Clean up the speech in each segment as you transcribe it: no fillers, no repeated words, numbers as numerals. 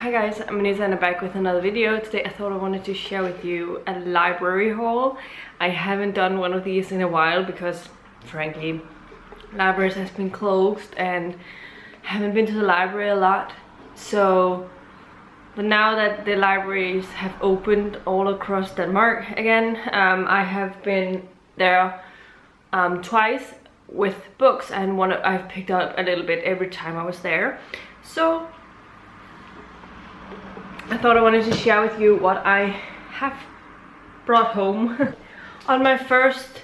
Hi guys, I'm Anita and I'm back with another video. Today I thought I wanted to share with you a library haul. I haven't done one of these in a while because, frankly, libraries has been closed and haven't been to the library a lot. But now that the libraries have opened all across Denmark again, I have been there twice with books, and I've picked up a little bit every time I was there. So I thought I wanted to share with you what I have brought home on my first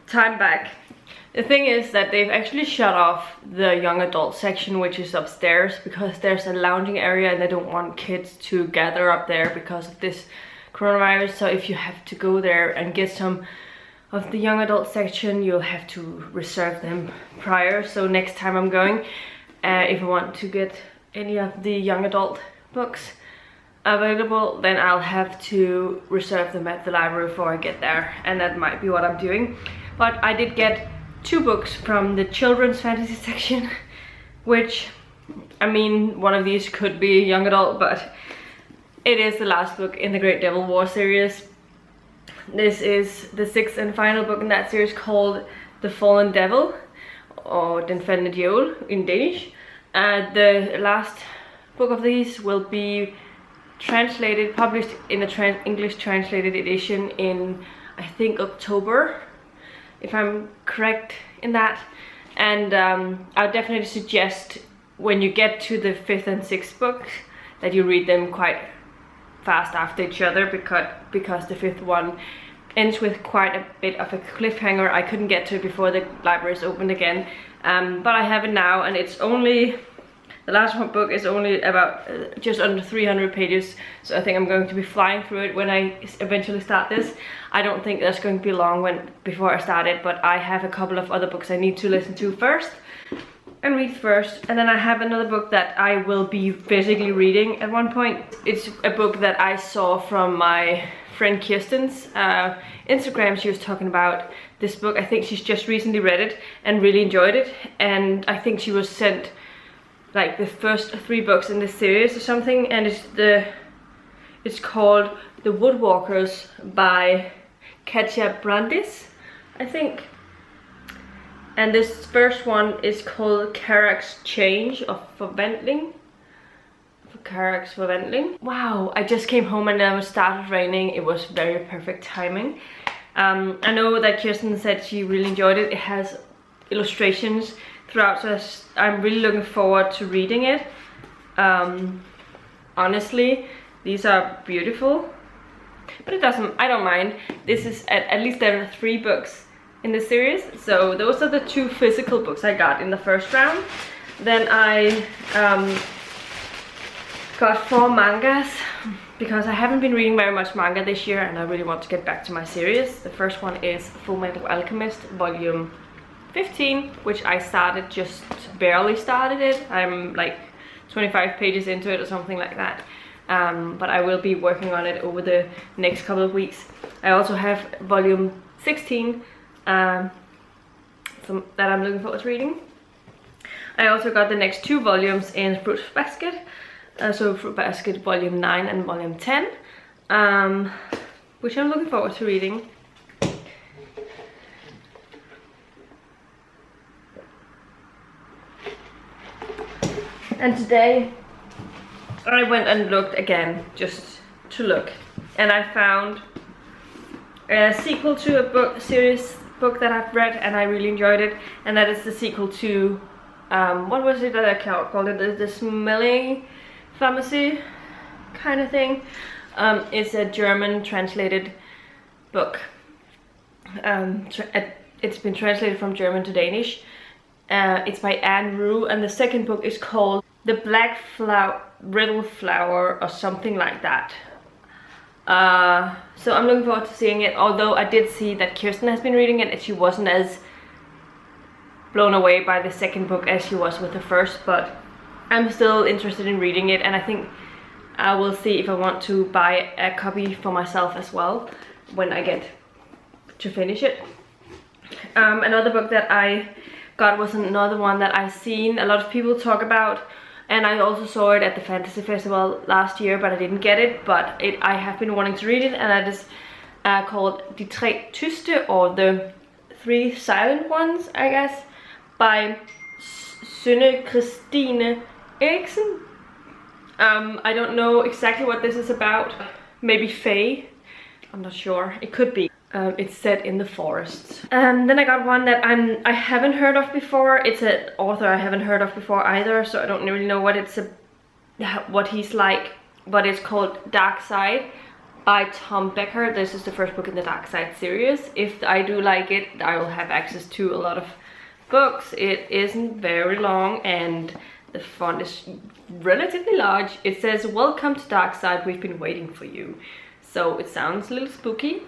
time back. The thing is that they've actually shut off the young adult section, which is upstairs, because there's a lounging area and they don't want kids to gather up there because of this coronavirus. So if you have to go there and get some of the young adult section, you'll have to reserve them prior. So next time I'm going, if I want to get any of the young adult books available, then I'll have to reserve them at the library before I get there, and that might be what I'm doing. But I did get 2 books from the children's fantasy section, which, I mean, one of these could be a young adult, but it is the last book in the Great Devil War series. This is the 6th and final book in that series, called The Fallen Devil, or Den Faldne Djævel in Danish. The last book of these will be translated, published in a English translated edition in, I think, October, if I'm correct in that. And I would definitely suggest, when you get to the 5th and 6th books, that you read them quite fast after each other, because the 5th one ends with quite a bit of a cliffhanger. I couldn't get to it before the libraries opened again, but I have it now, and it's only, the last one book is only about just under 300 pages, so I think I'm going to be flying through it when I eventually start this. I don't think that's going to be long before I start it, but I have a couple of other books I need to listen to first and read first, and then I have another book that I will be physically reading at one point. It's a book that I saw from my friend Kirsten's Instagram. She was talking about this book. I think she's just recently read it and really enjoyed it, and I think she was sent like the first 3 books in this series or something, and it's called The Woodwalkers by Katja Brandis, I think. And this first one is called Karak's Change of Forventning. Karak's Forventning. Wow, I just came home and it started raining. It was very perfect timing. I know that Kirsten said she really enjoyed it. It has illustrations throughout, so I'm really looking forward to reading it. Honestly, these are beautiful, but I don't mind. This is, at least there are 3 books in the series, so those are the 2 physical books I got in the first round. Then I got 4 mangas, because I haven't been reading very much manga this year and I really want to get back to my series. The first one is Fullmetal Alchemist volume 15, which I just barely started it. I'm like 25 pages into it or something like that, but I will be working on it over the next couple of weeks. I also have volume 16 that I'm looking forward to reading. I also got the next 2 volumes in Fruit Basket, so Fruit Basket volume 9 and volume 10, which I'm looking forward to reading. And today I went and looked again, just to look, and I found a sequel to a book that I've read and I really enjoyed it, and that is the sequel to what was it that I called it, the Smelling Pharmacy kind of thing. It's a German translated book. It's been translated from German to Danish. It's by Anne Rue, and the second book is called The Black Riddle Flower or something like that. So I'm looking forward to seeing it, although I did see that Kirsten has been reading it and she wasn't as blown away by the second book as she was with the first, but I'm still interested in reading it, and I think I will see if I want to buy a copy for myself as well when I get to finish it. Another book that I got was another one that I've seen a lot of people talk about, and I also saw it at the fantasy festival last year, but I didn't get it. But I have been wanting to read it, and that is called De Tre Tyste, or the Three Silent Ones, I guess, by Synne Christine Eriksen. I don't know exactly what this is about. Maybe Fae, I'm not sure. It could be. It's set in the forests. Then I got one that I haven't heard of before. It's an author I haven't heard of before either, so I don't really know what he's like. But it's called Dark Side by Tom Becker. This is the first book in the Dark Side series. If I do like it, I will have access to a lot of books. It isn't very long, and the font is relatively large. It says, "Welcome to Dark Side, we've been waiting for you." So it sounds a little spooky.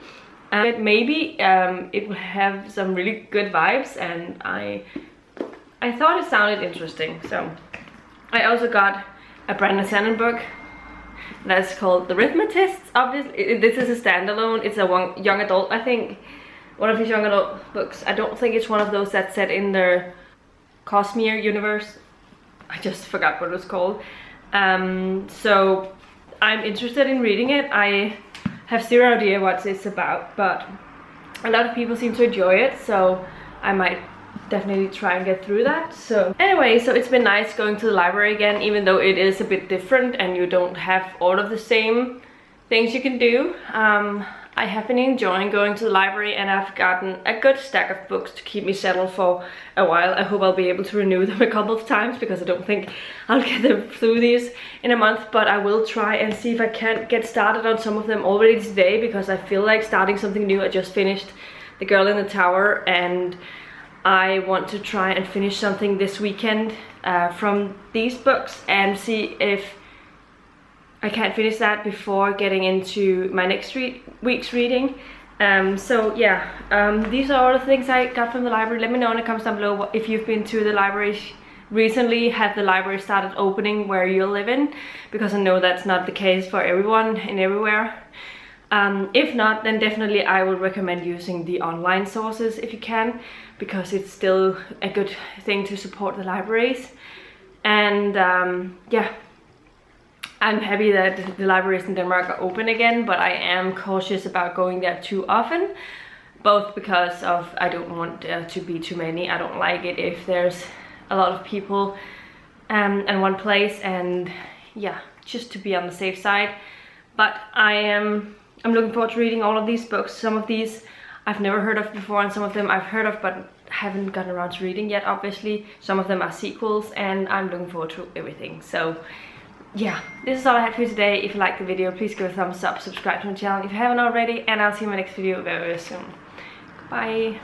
Maybe it will have some really good vibes, and I thought it sounded interesting. So I also got a Brandon Sannon book that's called The Rithmatist. Obviously this is a standalone. It's a young adult, I think, one of his young adult books. I don't think it's one of those that's set in the Cosmere universe. I just forgot what it was called. So I'm interested in reading it. I have zero idea what it's about, but a lot of people seem to enjoy it, so I might definitely try and get through that. So anyway, so it's been nice going to the library again, even though it is a bit different and you don't have all of the same things you can do. I have been enjoying going to the library, and I've gotten a good stack of books to keep me settled for a while. I hope I'll be able to renew them a couple of times, because I don't think I'll get them through these in a month, but I will try and see if I can't get started on some of them already today, because I feel like starting something new. I just finished The Girl in the Tower, and I want to try and finish something this weekend from these books, and see if I can't finish that before getting into my next week's reading. So yeah, these are all the things I got from the library. Let me know in the comments down below if you've been to the library recently. Have the library started opening where you live in? Because I know that's not the case for everyone and everywhere. If not, then definitely I would recommend using the online sources if you can, because it's still a good thing to support the libraries. And yeah, I'm happy that the libraries in Denmark are open again, but I am cautious about going there too often, both because of I don't want to be too many. I don't like it if there's a lot of people in one place, and yeah, just to be on the safe side. But I'm looking forward to reading all of these books. Some of these I've never heard of before, and some of them I've heard of but haven't gotten around to reading yet, obviously. Some of them are sequels, and I'm looking forward to everything. So yeah, this is all I had for you today. If you liked the video, please give a thumbs up, subscribe to my channel if you haven't already, and I'll see you in my next video very, very soon. Bye.